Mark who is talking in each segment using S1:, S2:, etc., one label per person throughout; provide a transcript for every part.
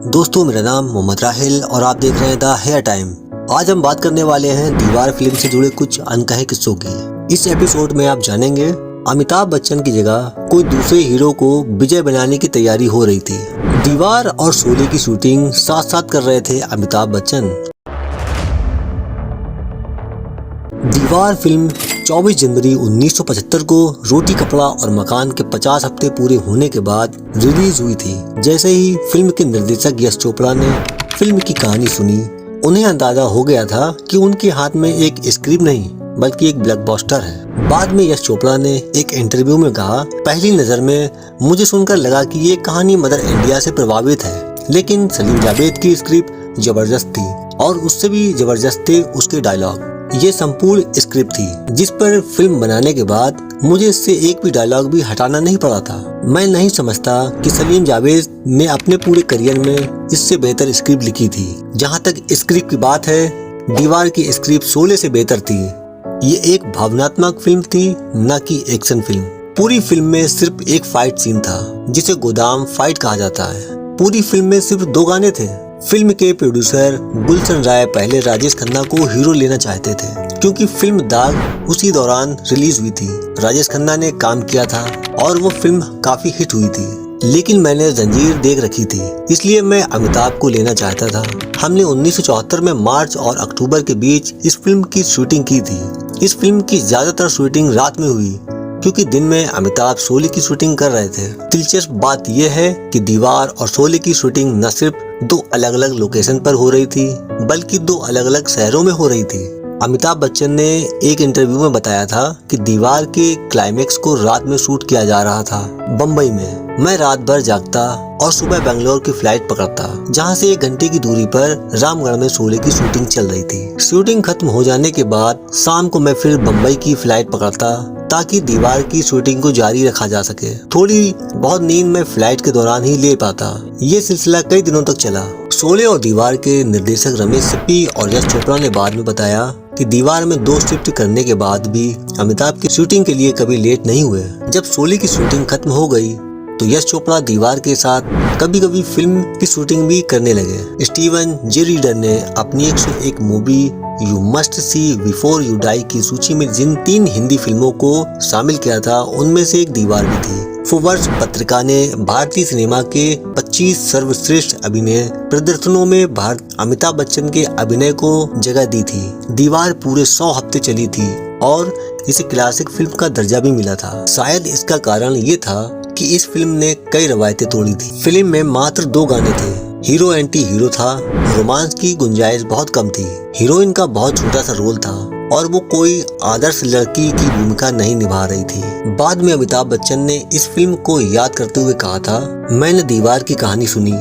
S1: दोस्तों, मेरा नाम मोहम्मद राहिल और आप देख रहे हैं द हेयर टाइम। आज हम बात करने वाले हैं दीवार फिल्म से जुड़े कुछ अनकहे किस्सों की। इस एपिसोड में आप जानेंगे अमिताभ बच्चन की जगह कोई दूसरे हीरो को विजय बनाने की तैयारी हो रही थी। दीवार और शोले की शूटिंग साथ साथ कर रहे थे अमिताभ बच्चन। दीवार फिल्म 24 जनवरी 1975 को रोटी कपड़ा और मकान के 50 हफ्ते पूरे होने के बाद रिलीज हुई थी। जैसे ही फिल्म के निर्देशक यश चोपड़ा ने फिल्म की कहानी सुनी, उन्हें अंदाजा हो गया था कि उनके हाथ में एक स्क्रिप्ट नहीं बल्कि एक ब्लॉकबस्टर है। बाद में यश चोपड़ा ने एक इंटरव्यू में कहा, पहली नजर में मुझे सुनकर लगा कि ये कहानी मदर इंडिया से प्रभावित है, लेकिन सलीम जावेद की स्क्रिप्ट जबरदस्त थी और उससे भी जबरदस्त थे उसके डायलॉग। ये संपूर्ण स्क्रिप्ट थी जिस पर फिल्म बनाने के बाद मुझे इससे एक भी डायलॉग भी हटाना नहीं पड़ा था। मैं नहीं समझता कि सलीम जावेद ने अपने पूरे करियर में इससे बेहतर स्क्रिप्ट लिखी थी। जहाँ तक स्क्रिप्ट की बात है, दीवार की स्क्रिप्ट शोले से बेहतर थी। ये एक भावनात्मक फिल्म थी, न कि एक्शन फिल्म। पूरी फिल्म में सिर्फ एक फाइट सीन था जिसे गोदाम फाइट कहा जाता है। पूरी फिल्म में सिर्फ 2 गाने थे। फिल्म के प्रोड्यूसर गुलशन राय पहले राजेश खन्ना को हीरो लेना चाहते थे क्योंकि फिल्म दाग उसी दौरान रिलीज हुई थी। राजेश खन्ना ने काम किया था और वो फिल्म काफी हिट हुई थी, लेकिन मैंने जंजीर देख रखी थी, इसलिए मैं अमिताभ को लेना चाहता था। हमने 1974 में मार्च और अक्टूबर के बीच इस फिल्म की शूटिंग की थी। इस फिल्म की ज्यादातर शूटिंग रात में हुई क्योंकि दिन में अमिताभ शोले की शूटिंग कर रहे थे। दिलचस्प बात यह है कि दीवार और शोले की शूटिंग न सिर्फ 2 अलग अलग लोकेशन पर हो रही थी बल्कि 2 अलग अलग शहरों में हो रही थी। अमिताभ बच्चन ने एक इंटरव्यू में बताया था कि दीवार के क्लाइमेक्स को रात में शूट किया जा रहा था बम्बई में। मैं रात भर जागता और सुबह बेंगलोर की फ्लाइट पकड़ता, जहां से 1 घंटे की दूरी पर रामगढ़ में शोले की शूटिंग चल रही थी। शूटिंग खत्म हो जाने के बाद शाम को मैं फिर बम्बई की फ्लाइट पकड़ता ताकि दीवार की शूटिंग को जारी रखा जा सके। थोड़ी बहुत नींद मैं फ्लाइट के दौरान ही ले पाता। ये सिलसिला कई दिनों तक चला। शोले और दीवार के निर्देशक रमेश सिप्पी और यश चोपड़ा ने बाद में बताया कि दीवार में 2 शिफ्ट करने के बाद भी अमिताभ की शूटिंग के लिए कभी लेट नहीं हुए। जब शोले की शूटिंग खत्म हो गई तो यश चोपड़ा दीवार के साथ कभी कभी फिल्म की शूटिंग भी करने लगे। स्टीवन जे रीडर ने अपनी 101 movie you must see before you die की सूची में जिन 3 हिंदी फिल्मों को शामिल किया था, उनमें से एक दीवार भी थी। फोर्ब्स पत्रिका ने भारतीय सिनेमा के 25 सर्वश्रेष्ठ अभिनय प्रदर्शनों में अमिताभ बच्चन के अभिनय को जगह दी थी। दीवार पूरे 100 हफ्ते चली थी और इसे क्लासिक फिल्म का दर्जा भी मिला था। शायद इसका कारण ये था कि इस फिल्म ने कई रवायतें तोड़ी थी। फिल्म में मात्र 2 गाने थे। हीरो एंटी हीरो था। रोमांस की गुंजाइश बहुत कम थी। हीरोइन का बहुत छोटा सा रोल था और वो कोई आदर्श लड़की की भूमिका नहीं निभा रही थी। बाद में अमिताभ बच्चन ने इस फिल्म को याद करते हुए कहा था, मैंने दीवार की कहानी सुनी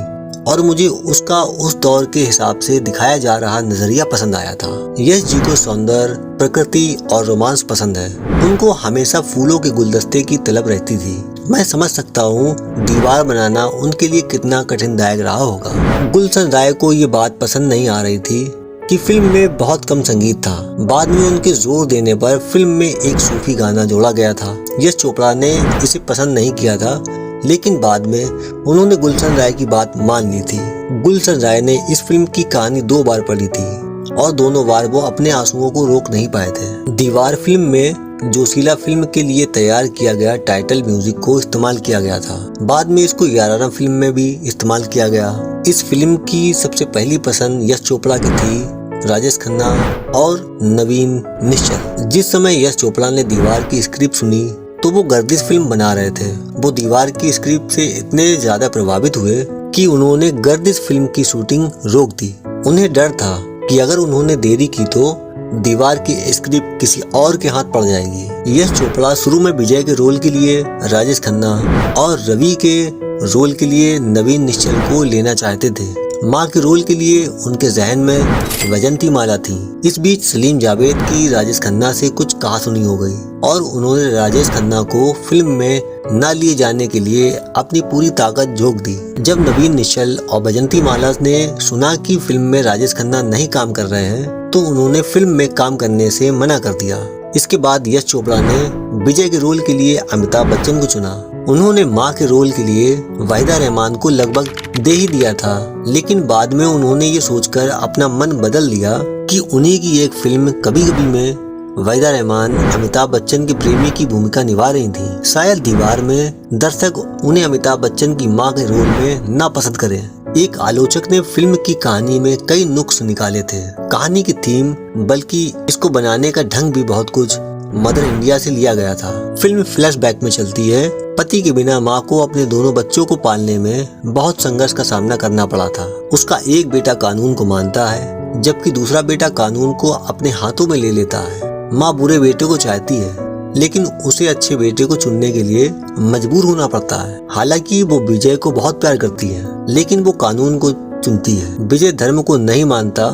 S1: और मुझे उसका उस दौर के हिसाब से दिखाया जा रहा नजरिया पसंद आया था। यश जी को सौंदर्य, प्रकृति और रोमांस पसंद है। उनको हमेशा फूलों के गुलदस्ते की तलब रहती थी। मैं समझ सकता हूँ दीवार बनाना उनके लिए कितना कठिनदायक रहा होगा। गुलशन राय को ये बात पसंद नहीं आ रही थी कि फिल्म में बहुत कम संगीत था। बाद में उनके जोर देने पर फिल्म में एक सूफी गाना जोड़ा गया था। यश चोपड़ा ने इसे पसंद नहीं किया था, लेकिन बाद में उन्होंने गुलशन राय की बात मान ली थी। गुलशन राय ने इस फिल्म की कहानी 2 बार पढ़ी थी और दोनों बार वो अपने आंसुओं को रोक नहीं पाए थे। दीवार फिल्म में जोशीला फिल्म के लिए तैयार किया गया टाइटल म्यूजिक को इस्तेमाल किया गया था। बाद में इसको 11 फिल्म में भी इस्तेमाल किया गया। इस फिल्म की सबसे पहली पसंद यश चोपड़ा की थी, राजेश खन्ना और नवीन निश्चल। जिस समय यश चोपड़ा ने दीवार की स्क्रिप्ट सुनी तो वो गर्दिश फिल्म बना रहे थे। वो दीवार की स्क्रिप्ट से इतने ज्यादा प्रभावित हुए कि उन्होंने गर्दिश फिल्म की शूटिंग रोक दी। उन्हें डर था कि अगर उन्होंने देरी की तो दीवार की स्क्रिप्ट किसी और के हाथ पड़ जाएगी। यश चोपड़ा शुरू में विजय के रोल के लिए राजेश खन्ना और रवि के रोल के लिए नवीन निश्चल को लेना चाहते थे। माँ के रोल के लिए उनके जहन में वैजंती माला थी। इस बीच सलीम जावेद की राजेश खन्ना से कुछ कहासुनी हो गई और उन्होंने राजेश खन्ना को फिल्म में न लिए जाने के लिए अपनी पूरी ताकत झोंक दी। जब नवीन निश्चल और वैजंती माला ने सुना कि फिल्म में राजेश खन्ना नहीं काम कर रहे हैं तो उन्होंने फिल्म में काम करने से मना कर दिया। इसके बाद यश चोपड़ा ने विजय के रोल के लिए अमिताभ बच्चन को चुना। उन्होंने माँ के रोल के लिए वाहिदा रहमान को लगभग दे ही दिया था, लेकिन बाद में उन्होंने ये सोचकर अपना मन बदल लिया कि उन्हीं की एक फिल्म कभी कभी में वाहिदा रहमान अमिताभ बच्चन के प्रेमी की भूमिका निभा रही थी। शायद दीवार में दर्शक उन्हें अमिताभ बच्चन की मां के रोल में ना पसंद करें। एक आलोचक ने फिल्म की कहानी में कई नुक्स निकाले थे। कहानी की थीम बल्कि इसको बनाने का ढंग भी बहुत कुछ मदर इंडिया से लिया गया था। फिल्म फ्लैशबैक में चलती है। पति के बिना माँ को अपने दोनों बच्चों को पालने में बहुत संघर्ष का सामना करना पड़ा था। उसका एक बेटा कानून को मानता है, जबकि दूसरा बेटा कानून को अपने हाथों में ले लेता है। माँ बुरे बेटे को चाहती है, लेकिन उसे अच्छे बेटे को चुनने के लिए मजबूर होना पड़ता है। हालांकि वो विजय को बहुत प्यार करती है, लेकिन वो कानून को चुनती है। विजय धर्म को नहीं मानता,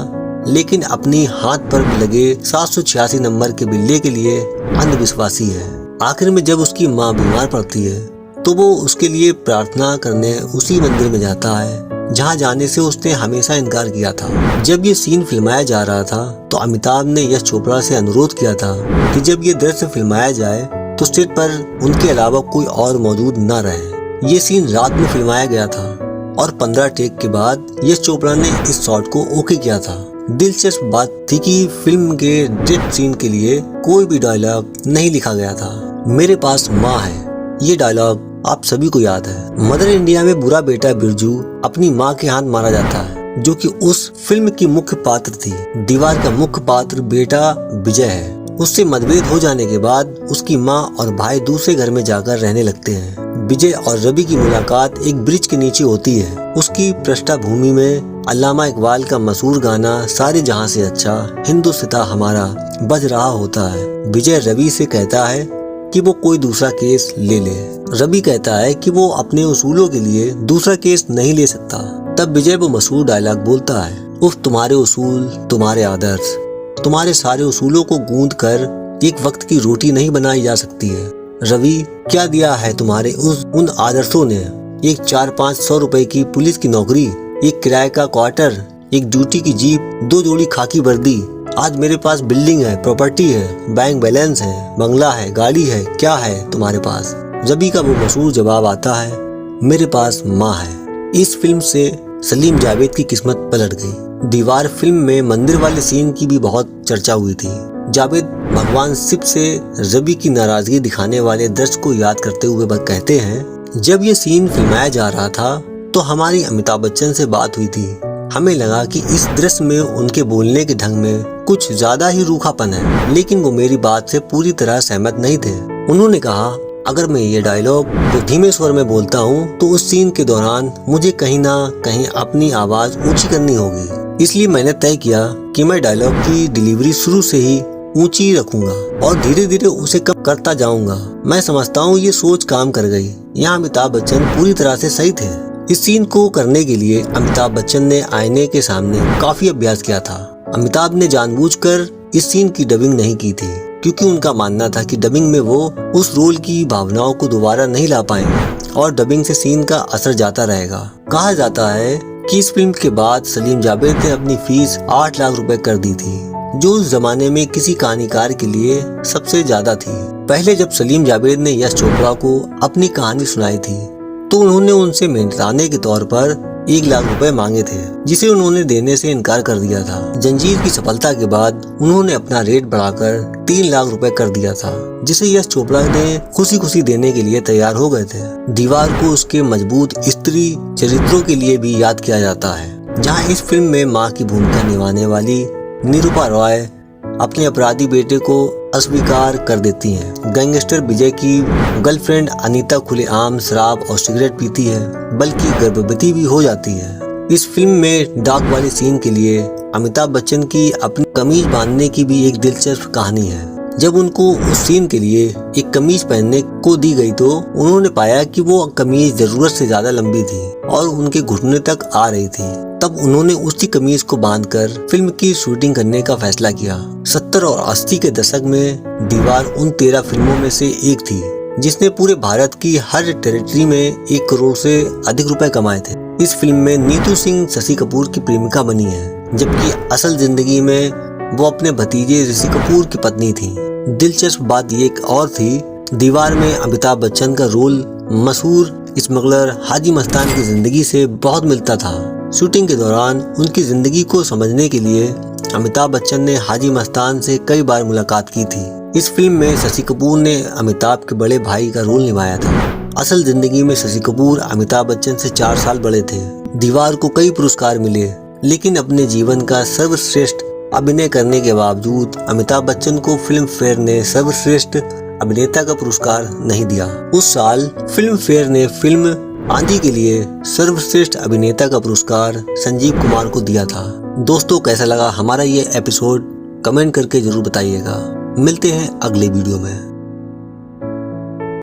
S1: लेकिन अपनी हाथ पर लगे 786 नंबर के बिल्ले के लिए अंधविश्वासी है। आखिर में जब उसकी माँ बीमार पड़ती है तो वो उसके लिए प्रार्थना करने उसी मंदिर में जाता है जहाँ जाने से उसने हमेशा इनकार किया था। जब ये सीन फिल्माया जा रहा था तो अमिताभ ने यश चोपड़ा से अनुरोध किया था कि जब ये दृश्य फिल्माया जाए तो सेट पर उनके अलावा कोई और मौजूद न रहे। ये सीन रात में फिल्माया गया था और 15 टेक के बाद यश चोपड़ा ने इस शॉट को ओके किया था। दिलचस्प बात थी कि फिल्म के डेथ सीन के लिए कोई भी डायलॉग नहीं लिखा गया था। मेरे पास माँ है, ये डायलॉग आप सभी को याद है। मदर इंडिया में बुरा बेटा बिरजू अपनी माँ के हाथ मारा जाता है, जो कि उस फिल्म की मुख्य पात्र थी। दीवार का मुख्य पात्र बेटा विजय है। उससे मतभेद हो जाने के बाद उसकी माँ और भाई दूसरे घर में जाकर रहने लगते हैं। विजय और रवि की मुलाकात एक ब्रिज के नीचे होती है। उसकी पृष्ठभूमि में अल्लामा इकबाल का मशहूर गाना सारे जहां से अच्छा हिंदुस्तां हमारा बज रहा होता है। विजय रवि से कहता है कि वो कोई दूसरा केस ले ले। रवि कहता है कि वो अपने उसूलों के लिए दूसरा केस नहीं ले सकता। तब विजय वो मशहूर डायलॉग बोलता है, उफ तुम्हारे उसूल, तुम्हारे आदर्श, तुम्हारे सारे उसूलों को गूंद कर एक वक्त की रोटी नहीं बनाई जा सकती है। रवि, क्या दिया है तुम्हारे उन आदर्शों ने? एक 400-500 रुपए की पुलिस की नौकरी, एक किराए का क्वार्टर, एक ड्यूटी की जीप, 2 जोड़ी खाकी वर्दी। आज मेरे पास बिल्डिंग है, प्रॉपर्टी है, बैंक बैलेंस है, बंगला है, गाड़ी है, क्या है तुम्हारे पास? रवि का वो मशहूर जवाब आता है, मेरे पास माँ है। इस फिल्म से सलीम जावेद की किस्मत पलट गई। दीवार फिल्म में मंदिर वाले सीन की भी बहुत चर्चा हुई थी। जावेद भगवान शिव से रवि की नाराजगी दिखाने वाले दृश्य को याद करते हुए वह कहते हैं, जब ये सीन फिल्माया जा रहा था तो हमारी अमिताभ बच्चन से बात हुई थी। हमें लगा कि इस दृश्य में उनके बोलने के ढंग में कुछ ज्यादा ही रूखापन है, लेकिन वो मेरी बात से पूरी तरह सहमत नहीं थे। उन्होंने कहा, अगर मैं ये डायलॉग को धीमे स्वर में बोलता हूँ तो उस सीन के दौरान मुझे कहीं ना कहीं अपनी आवाज ऊंची करनी होगी। इसलिए मैंने तय किया कि मैं डायलॉग की डिलीवरी शुरू से ही ऊंची रखूंगा और धीरे धीरे उसे कम करता जाऊंगा। मैं समझता हूँ ये सोच काम कर गई। यहाँ अमिताभ बच्चन पूरी तरह से सही थे। इस सीन को करने के लिए अमिताभ बच्चन ने आईने के सामने काफी अभ्यास किया था। अमिताभ ने जानबूझकर इस सीन की डबिंग नहीं की थी, क्योंकि उनका मानना था कि डबिंग में वो उस रोल की भावनाओं को दोबारा नहीं ला पाएंगे और डबिंग से सीन का असर जाता रहेगा। कहा जाता है कि इस फिल्म के बाद सलीम जावेद ने अपनी फीस 8 लाख रुपए कर दी थी, जो उस जमाने में किसी कहानीकार के लिए सबसे ज्यादा थी। पहले जब सलीम जावेद ने यश चोपड़ा को अपनी कहानी सुनाई थी तो उन्होंने उनसे मेहनताने के तौर पर 1 लाख रुपए मांगे थे, जिसे उन्होंने देने से इनकार कर दिया था। जंजीर की सफलता के बाद उन्होंने अपना रेट बढ़ाकर 3 लाख रुपए कर दिया था, जिसे यश चोपड़ा ने खुशी खुशी देने के लिए तैयार हो गए थे। दीवार को उसके मजबूत स्त्री चरित्रों के लिए भी याद किया जाता है, जहाँ इस फिल्म में माँ की भूमिका निभाने वाली निरूपा रॉय अपने अपराधी बेटे को अस्वीकार कर देती हैं। गैंगस्टर विजय की गर्लफ्रेंड अनीता खुलेआम शराब और सिगरेट पीती है, बल्कि गर्भवती भी हो जाती है। इस फिल्म में डाक वाले सीन के लिए अमिताभ बच्चन की अपनी कमीज बांधने की भी एक दिलचस्प कहानी है। जब उनको उस सीन के लिए एक कमीज पहनने को दी गई तो उन्होंने पाया कि वो कमीज जरूरत से ज्यादा लंबी थी और उनके घुटने तक आ रही थी। तब उन्होंने उसी कमीज को बांधकर फिल्म की शूटिंग करने का फैसला किया। 70 और 80 के दशक में दीवार उन 13 फिल्मों में से एक थी जिसने पूरे भारत की हर टेरिटरी में 1 करोड़ से अधिक रुपए कमाए थे। इस फिल्म में नीतू सिंह शशि कपूर की प्रेमिका बनी है, जबकि असल जिंदगी में वो अपने भतीजे ऋषि कपूर की पत्नी थी। दिलचस्प बात ये एक और थी, दीवार में अमिताभ बच्चन का रोल मशहूर स्मगलर हाजी मस्तान की जिंदगी से बहुत मिलता था। शूटिंग के दौरान उनकी जिंदगी को समझने के लिए अमिताभ बच्चन ने हाजी मस्तान से कई बार मुलाकात की थी। इस फिल्म में शशि कपूर ने अमिताभ के बड़े भाई का रोल निभाया था। असल जिंदगी में शशि कपूर अमिताभ बच्चन से 4 साल बड़े थे। दीवार को कई पुरस्कार मिले, लेकिन अपने जीवन का सर्वश्रेष्ठ अभिनय करने के बावजूद अमिताभ बच्चन को फिल्म फेयर ने सर्वश्रेष्ठ अभिनेता का पुरस्कार नहीं दिया। उस साल फिल्म फेयर ने फिल्म आंधी के लिए सर्वश्रेष्ठ अभिनेता का पुरस्कार संजीव कुमार को दिया था। दोस्तों, कैसा लगा हमारा ये एपिसोड कमेंट करके जरूर बताइएगा। मिलते हैं अगले वीडियो में।